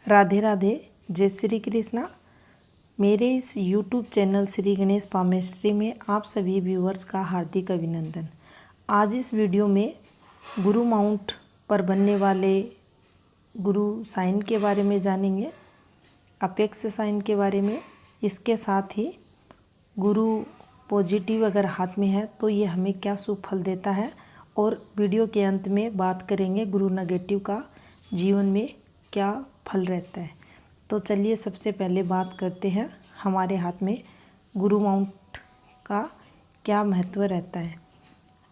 राधे राधे, जय श्री कृष्णा। मेरे इस YouTube channel Shri Ganesh palmistry में आप सभी व्यूअर्स का हार्दिक अभिनंदन। आज इस वीडियो में गुरु माउंट पर बनने वाले गुरु साइन के बारे में जानेंगे, अपेक्स साइन के बारे में। इसके साथ ही गुरु पॉजिटिव अगर हाथ में है तो ये हमें क्या शुभ फल देता है, और वीडियो के अंत में बात करेंगे गुरु नेगेटिव का जीवन में क्या फल रहता है। तो चलिए सबसे पहले बात करते हैं हमारे हाथ में गुरु माउंट का क्या महत्व रहता है।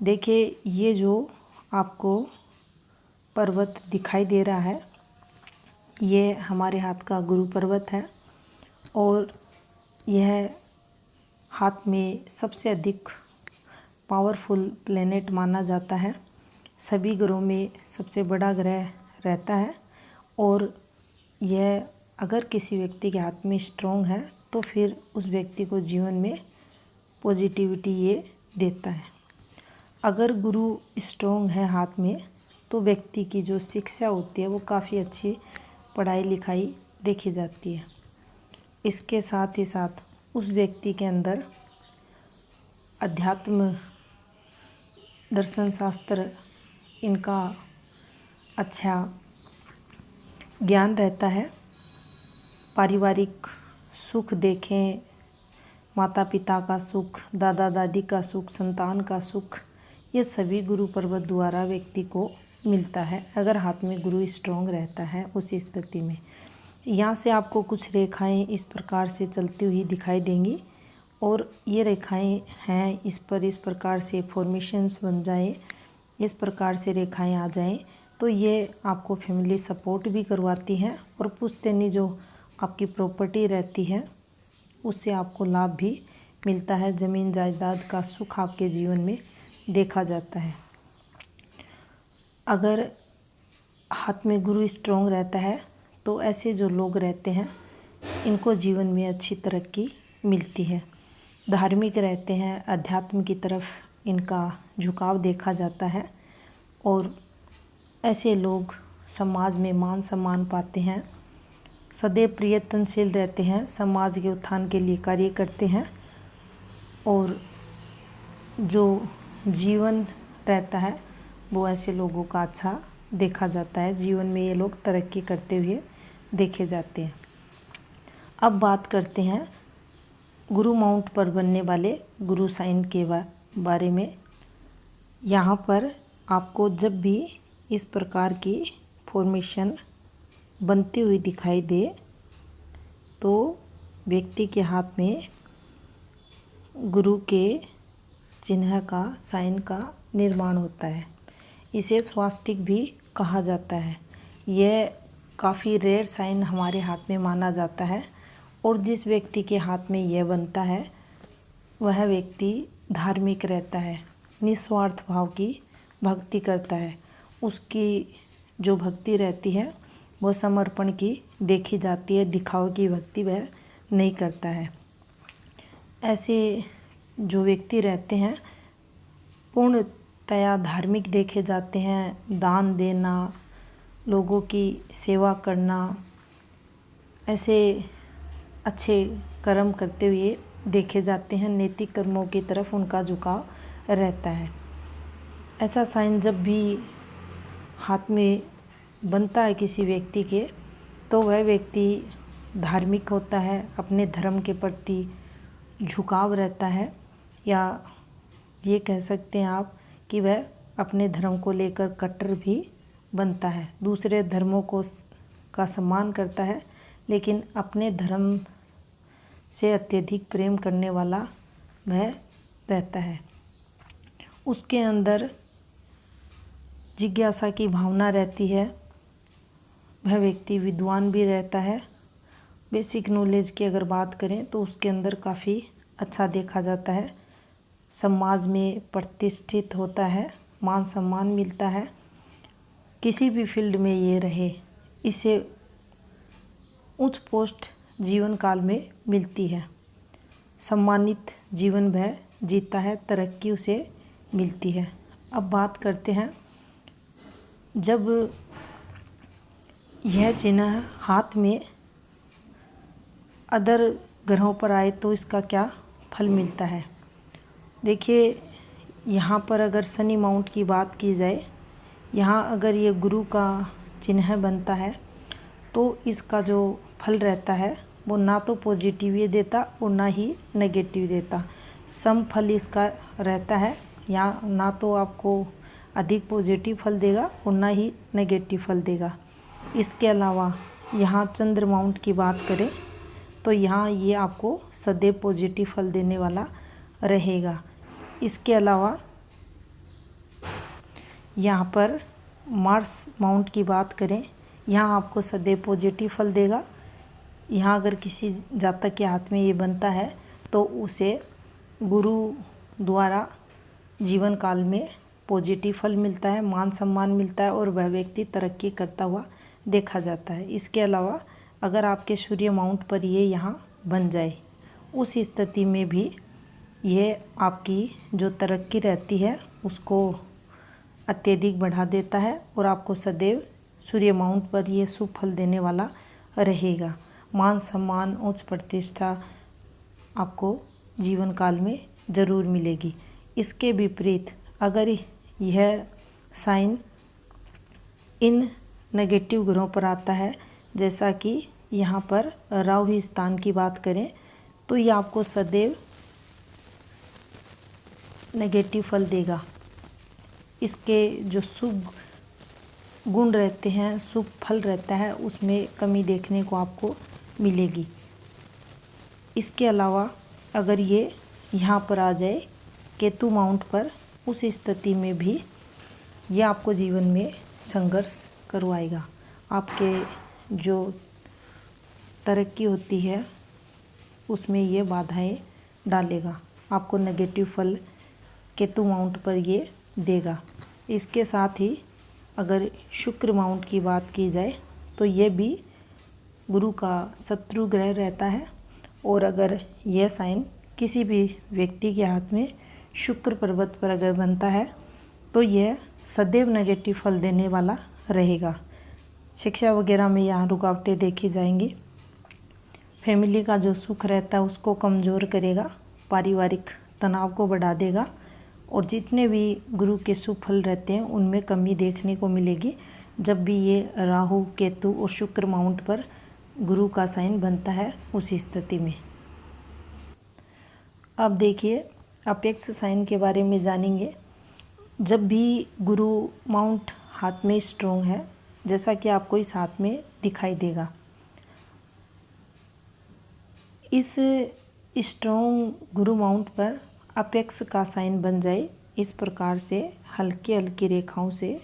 देखिए, ये जो आपको पर्वत दिखाई दे रहा है, ये हमारे हाथ का गुरु पर्वत है, और यह हाथ में सबसे अधिक पावरफुल प्लेनेट माना जाता है। सभी ग्रहों में सबसे बड़ा ग्रह रहता है, और यह अगर किसी व्यक्ति के हाथ में स्ट्रॉन्ग है तो फिर उस व्यक्ति को जीवन में पॉजिटिविटी ये देता है। अगर गुरु स्ट्रॉन्ग है हाथ में तो व्यक्ति की जो शिक्षा होती है वो काफ़ी अच्छी पढ़ाई लिखाई देखी जाती है। इसके साथ ही साथ उस व्यक्ति के अंदर अध्यात्म, दर्शन शास्त्र, इनका अच्छा ज्ञान रहता है। पारिवारिक सुख देखें, माता पिता का सुख, दादा दादी का सुख, संतान का सुख, ये सभी गुरु पर्वत द्वारा व्यक्ति को मिलता है अगर हाथ में गुरु स्ट्रॉन्ग रहता है। उस स्थिति में यहाँ से आपको कुछ रेखाएं इस प्रकार से चलती हुई दिखाई देंगी, और ये रेखाएं हैं इस प्रकार से फॉर्मेशंस बन जाए, इस प्रकार से रेखाएं आ जाएं तो ये आपको फैमिली सपोर्ट भी करवाती हैं, और पुश्तैनी जो आपकी प्रॉपर्टी रहती है उससे आपको लाभ भी मिलता है। ज़मीन जायदाद का सुख आपके जीवन में देखा जाता है। अगर हाथ में गुरु स्ट्रॉन्ग रहता है तो ऐसे जो लोग रहते हैं इनको जीवन में अच्छी तरक्की मिलती है। धार्मिक रहते हैं, अध्यात्म की तरफ इनका झुकाव देखा जाता है, और ऐसे लोग समाज में मान सम्मान पाते हैं। सदैव प्रयत्नशील रहते हैं, समाज के उत्थान के लिए कार्य करते हैं, और जो जीवन रहता है वो ऐसे लोगों का अच्छा देखा जाता है। जीवन में ये लोग तरक्की करते हुए देखे जाते हैं। अब बात करते हैं गुरु माउंट पर बनने वाले गुरु साइन के बारे में। यहाँ पर आपको जब भी इस प्रकार की फॉर्मेशन बनती हुई दिखाई दे तो व्यक्ति के हाथ में गुरु के चिन्ह का, साइन का निर्माण होता है। इसे स्वास्तिक भी कहा जाता है। यह काफ़ी रेयर साइन हमारे हाथ में माना जाता है, और जिस व्यक्ति के हाथ में यह बनता है वह व्यक्ति धार्मिक रहता है, निस्वार्थ भाव की भक्ति करता है। उसकी जो भक्ति रहती है वो समर्पण की देखी जाती है, दिखावे की भक्ति वह नहीं करता है। ऐसे जो व्यक्ति रहते हैं पूर्णतया धार्मिक देखे जाते हैं। दान देना, लोगों की सेवा करना, ऐसे अच्छे कर्म करते हुए देखे जाते हैं। नैतिक कर्मों की तरफ उनका झुकाव रहता है। ऐसा साइन जब भी हाथ में बनता है किसी व्यक्ति के तो वह व्यक्ति धार्मिक होता है, अपने धर्म के प्रति झुकाव रहता है, या ये कह सकते हैं आप कि वह अपने धर्म को लेकर कट्टर भी बनता है। दूसरे धर्मों का सम्मान करता है, लेकिन अपने धर्म से अत्यधिक प्रेम करने वाला वह रहता है। उसके अंदर जिज्ञासा की भावना रहती है। वह व्यक्ति विद्वान भी रहता है। बेसिक नॉलेज की अगर बात करें तो उसके अंदर काफ़ी अच्छा देखा जाता है। समाज में प्रतिष्ठित होता है, मान सम्मान मिलता है। किसी भी फील्ड में ये रहे, इसे उच्च पोस्ट जीवन काल में मिलती है। सम्मानित जीवन वह जीता है, तरक्की उसे मिलती है। अब बात करते हैं जब यह चिन्ह हाथ में अदर ग्रहों पर आए तो इसका क्या फल मिलता है। देखिए, यहाँ पर अगर शनि माउंट की बात की जाए, यहाँ अगर ये गुरु का चिन्ह बनता है तो इसका जो फल रहता है वो ना तो पॉजिटिव ही देता और ना ही नेगेटिव देता, सम फल इसका रहता है। या ना तो आपको अधिक पॉजिटिव फल देगा और ना ही नेगेटिव फल देगा। इसके अलावा यहाँ चंद्र माउंट की बात करें तो यहाँ ये आपको सदैव पॉजिटिव फल देने वाला रहेगा। इसके अलावा यहाँ पर मार्स माउंट की बात करें, यहाँ आपको सदैव पॉजिटिव फल देगा। यहाँ अगर किसी जातक के हाथ में ये बनता है तो उसे गुरु द्वारा जीवन काल में पॉजिटिव फल मिलता है, मान सम्मान मिलता है और वह व्यक्ति तरक्की करता हुआ देखा जाता है। इसके अलावा अगर आपके सूर्य माउंट पर ये यहाँ बन जाए, उस स्थिति में भी ये आपकी जो तरक्की रहती है उसको अत्यधिक बढ़ा देता है और आपको सदैव सूर्य माउंट पर ये शुभ फल देने वाला रहेगा। मान सम्मान उच्च प्रतिष्ठा आपको जीवन काल में ज़रूर मिलेगी। इसके विपरीत अगर यह साइन इन नेगेटिव ग्रहों पर आता है, जैसा कि यहाँ पर राहु स्थान की बात करें, तो ये आपको सदैव नेगेटिव फल देगा। इसके जो शुभ गुण रहते हैं, शुभ फल रहता है, उसमें कमी देखने को आपको मिलेगी। इसके अलावा अगर ये यहाँ पर आ जाए केतु माउंट पर, उस स्थिति में भी ये आपको जीवन में संघर्ष करवाएगा। आपके जो तरक्की होती है उसमें ये बाधाएं डालेगा, आपको नेगेटिव फल केतु माउंट पर ये देगा। इसके साथ ही अगर शुक्र माउंट की बात की जाए तो ये भी गुरु का शत्रु ग्रह रहता है और अगर यह साइन किसी भी व्यक्ति के हाथ में शुक्र पर्वत पर अगर बनता है तो यह सदैव नेगेटिव फल देने वाला रहेगा। शिक्षा वगैरह में यहाँ रुकावटें देखी जाएंगी। फैमिली का जो सुख रहता है उसको कमज़ोर करेगा, पारिवारिक तनाव को बढ़ा देगा और जितने भी गुरु के शुभ फल रहते हैं उनमें कमी देखने को मिलेगी जब भी ये राहु, केतु और शुक्र माउंट पर गुरु का साइन बनता है उस स्थिति में। अब देखिए, अपेक्स साइन के बारे में जानेंगे। जब भी गुरु माउंट हाथ में स्ट्रोंग है, जैसा कि आपको इस हाथ में दिखाई देगा, इस स्ट्रोंग गुरु माउंट पर अपेक्स का साइन बन जाए, इस प्रकार से हल्की हल्की रेखाओं से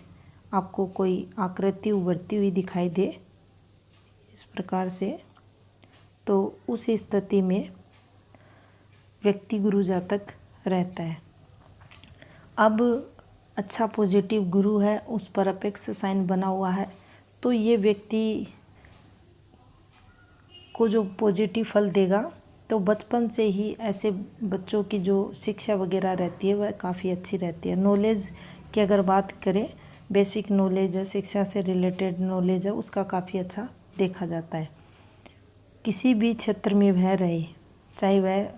आपको कोई आकृति उभरती हुई दिखाई दे इस प्रकार से, तो उस स्थिति में व्यक्ति गुरु जातक रहता है। अब अच्छा पॉजिटिव गुरु है, उस पर अपेक्स साइन बना हुआ है, तो ये व्यक्ति को जो पॉजिटिव फल देगा, तो बचपन से ही ऐसे बच्चों की जो शिक्षा वगैरह रहती है वह काफ़ी अच्छी रहती है। नॉलेज की अगर बात करें, बेसिक नॉलेज है, शिक्षा से रिलेटेड नॉलेज है, उसका काफ़ी अच्छा देखा जाता है। किसी भी क्षेत्र में वह रहे, चाहे वह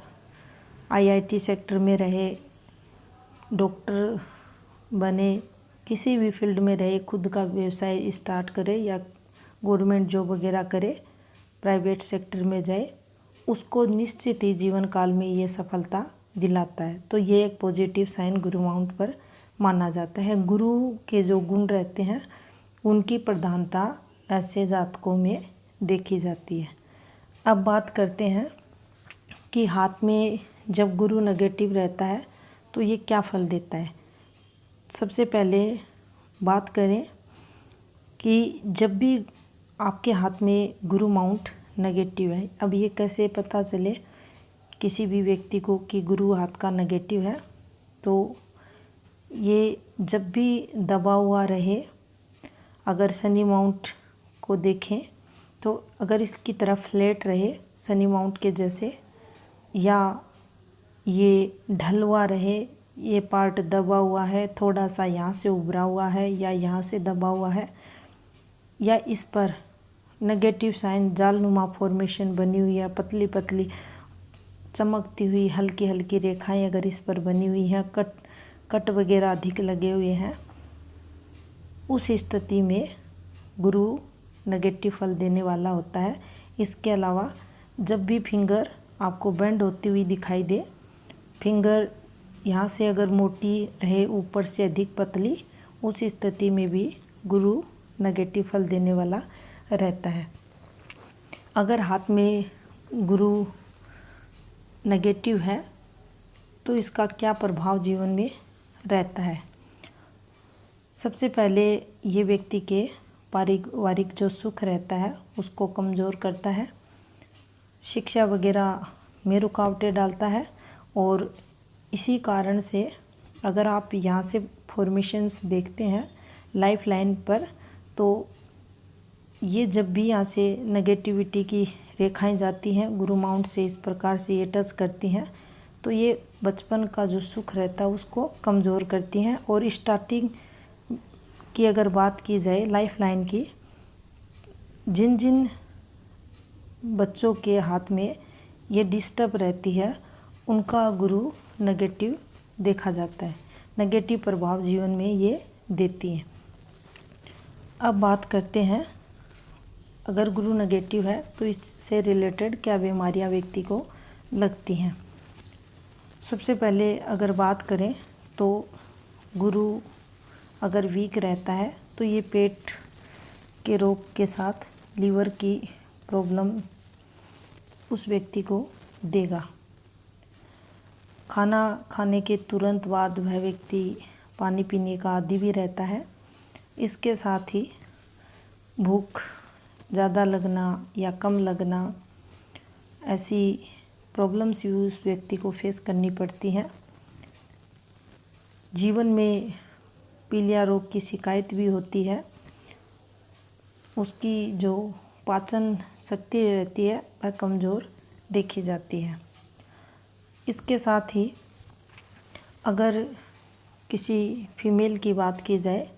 आईआईटी सेक्टर में रहे, डॉक्टर बने, किसी भी फील्ड में रहे, खुद का व्यवसाय स्टार्ट करे या गवर्नमेंट जॉब वगैरह करे, प्राइवेट सेक्टर में जाए, उसको निश्चित ही जीवन काल में ये सफलता दिलाता है। तो ये एक पॉजिटिव साइन गुरु माउंट पर माना जाता है। गुरु के जो गुण रहते हैं उनकी प्रधानता ऐसे जातकों में देखी जाती है। अब बात करते हैं कि हाथ में जब गुरु नेगेटिव रहता है तो ये क्या फल देता है। सबसे पहले बात करें कि जब भी आपके हाथ में गुरु माउंट नेगेटिव है, अब ये कैसे पता चले किसी भी व्यक्ति को कि गुरु हाथ का नेगेटिव है, तो ये जब भी दबा हुआ रहे, अगर शनि माउंट को देखें तो अगर इसकी तरफ फ्लैट रहे शनि माउंट के जैसे, या ये ढल हुआ रहे, ये पार्ट दबा हुआ है, थोड़ा सा यहाँ से उभरा हुआ है या यहाँ से दबा हुआ है, या इस पर नेगेटिव साइन जालनुमा फॉर्मेशन बनी हुई है, पतली पतली चमकती हुई हल्की हल्की रेखाएं अगर इस पर बनी हुई हैं, कट वगैरह अधिक लगे हुए हैं, उस स्थिति में गुरु नेगेटिव फल देने वाला होता है। इसके अलावा जब भी फिंगर आपको बेंड होती हुई दिखाई दे, फिंगर यहाँ से अगर मोटी रहे, ऊपर से अधिक पतली, उस स्थिति में भी गुरु नेगेटिव फल देने वाला रहता है। अगर हाथ में गुरु नेगेटिव है तो इसका क्या प्रभाव जीवन में रहता है। सबसे पहले ये व्यक्ति के पारिवारिक जो सुख रहता है उसको कमज़ोर करता है, शिक्षा वगैरह में रुकावटें डालता है। और इसी कारण से अगर आप यहाँ से फॉर्मेशंस देखते हैं लाइफ लाइन पर, तो ये जब भी यहाँ से नेगेटिविटी की रेखाएं जाती हैं गुरु माउंट से, इस प्रकार से ये टच करती हैं, तो ये बचपन का जो सुख रहता है उसको कमज़ोर करती हैं। और स्टार्टिंग की अगर बात की जाए लाइफ लाइन की, जिन जिन बच्चों के हाथ में ये डिस्टर्ब रहती है उनका गुरु नेगेटिव देखा जाता है, नेगेटिव प्रभाव जीवन में ये देती हैं। अब बात करते हैं अगर गुरु नेगेटिव है तो इससे रिलेटेड क्या बीमारियां व्यक्ति को लगती हैं। सबसे पहले अगर बात करें तो गुरु अगर वीक रहता है तो ये पेट के रोग के साथ लीवर की प्रॉब्लम उस व्यक्ति को देगा। खाना खाने के तुरंत बाद वह व्यक्ति पानी पीने का आदी भी रहता है। इसके साथ ही भूख ज़्यादा लगना या कम लगना, ऐसी प्रॉब्लम्स भी उस व्यक्ति को फेस करनी पड़ती हैं। जीवन में पीलिया रोग की शिकायत भी होती है। उसकी जो पाचन शक्ति रहती है वह कमज़ोर देखी जाती है। इसके साथ ही अगर किसी फीमेल की बात की जाए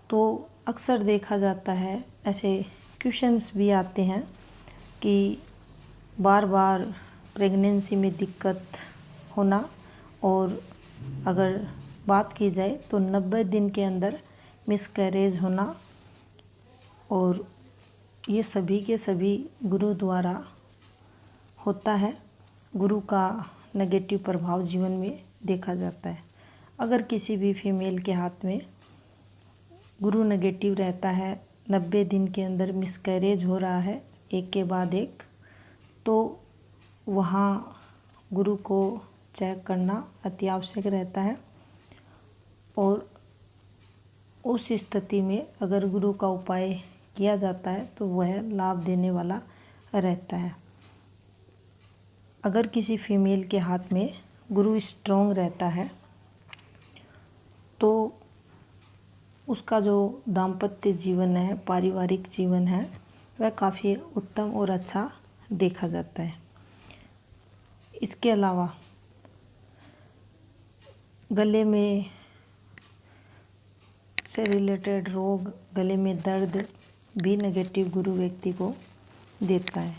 तो अक्सर देखा जाता है, ऐसे क्वेश्चंस भी आते हैं कि बार बार प्रेगनेंसी में दिक्कत होना, और अगर बात की जाए तो 90 दिन के अंदर मिसकैरेज होना, और ये सभी के सभी गुरु द्वारा होता है। गुरु का नेगेटिव प्रभाव जीवन में देखा जाता है। अगर किसी भी फीमेल के हाथ में गुरु नेगेटिव रहता है, 90 दिन के अंदर मिसकैरेज हो रहा है एक के बाद एक, तो वहाँ गुरु को चेक करना अति आवश्यक रहता है। और उस स्थिति में अगर गुरु का उपाय किया जाता है तो वह लाभ देने वाला रहता है। अगर किसी फीमेल के हाथ में गुरु स्ट्रॉन्ग रहता है तो उसका जो दाम्पत्य जीवन है, पारिवारिक जीवन है, वह काफ़ी उत्तम और अच्छा देखा जाता है। इसके अलावा गले में से रिलेटेड रोग, गले में दर्द भी नेगेटिव गुरु व्यक्ति को देता है।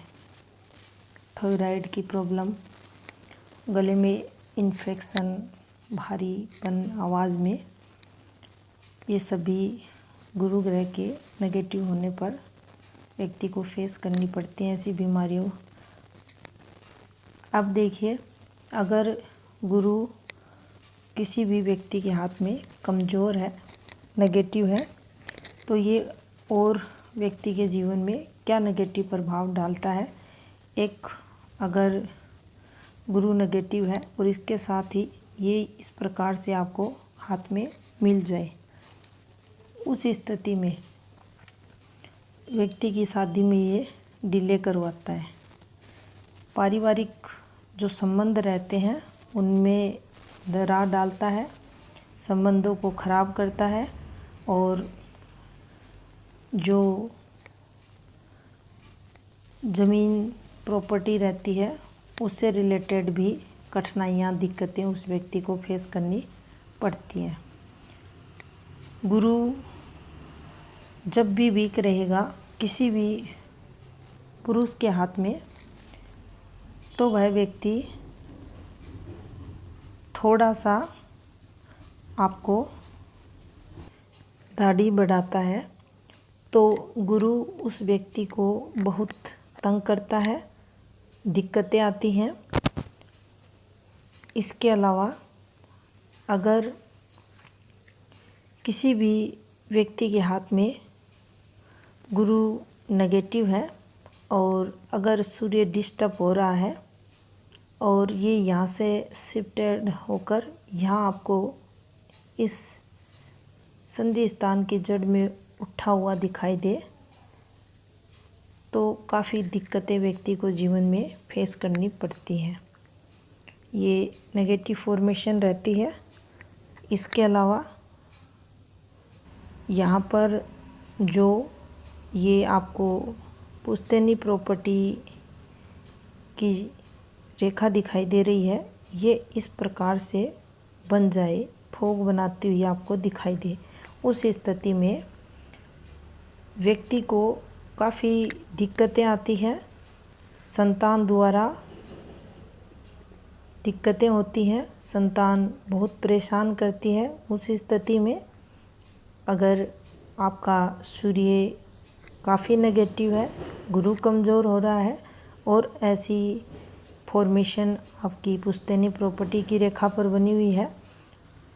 थायराइड की प्रॉब्लम, गले में इन्फेक्शन, भारीपन आवाज़ में, ये सभी गुरु ग्रह के नेगेटिव होने पर व्यक्ति को फेस करनी पड़ती हैं ऐसी बीमारियों। अब देखिए, अगर गुरु किसी भी व्यक्ति के हाथ में कमज़ोर है, नेगेटिव है, तो ये और व्यक्ति के जीवन में क्या नेगेटिव प्रभाव डालता है। एक, अगर गुरु नेगेटिव है और इसके साथ ही ये इस प्रकार से आपको हाथ में मिल जाए, उस स्थिति में व्यक्ति की शादी में ये डिले करवाता है। पारिवारिक जो संबंध रहते हैं उनमें दरार डालता है, संबंधों को खराब करता है, और जो ज़मीन प्रॉपर्टी रहती है उससे रिलेटेड भी कठिनाइयाँ, दिक्कतें उस व्यक्ति को फेस करनी पड़ती हैं। गुरु जब भी वीक रहेगा, किसी भी पुरुष के हाथ में, तो वह व्यक्ति थोड़ा सा आपको दाढ़ी बढ़ाता है, तो गुरु उस व्यक्ति को बहुत तंग करता है, दिक्कतें आती हैं। इसके अलावा अगर किसी भी व्यक्ति के हाथ में गुरु नेगेटिव है और अगर सूर्य डिस्टर्ब हो रहा है और ये यहाँ से शिफ्टेड होकर यहाँ आपको इस संधि स्थान की जड़ में उठा हुआ दिखाई दे, तो काफ़ी दिक्कतें व्यक्ति को जीवन में फेस करनी पड़ती हैं। ये नेगेटिव फॉर्मेशन रहती है। इसके अलावा यहाँ पर जो ये आपको पुश्तैनी प्रॉपर्टी की रेखा दिखाई दे रही है, ये इस प्रकार से बन जाए, फोग बनाती हुई आपको दिखाई दे, उस स्थिति में व्यक्ति को काफ़ी दिक्कतें आती हैं, संतान द्वारा दिक्कतें होती हैं, संतान बहुत परेशान करती है। उस स्थिति में अगर आपका सूर्य काफ़ी नेगेटिव है, गुरु कमज़ोर हो रहा है और ऐसी फॉर्मेशन आपकी पुश्तैनी प्रॉपर्टी की रेखा पर बनी हुई है,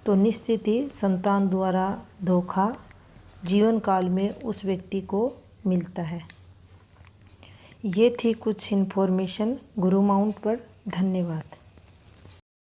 तो निश्चित ही संतान द्वारा धोखा जीवन काल में उस व्यक्ति को मिलता है। ये थी कुछ इन्फॉर्मेशन गुरु माउंट पर। धन्यवाद।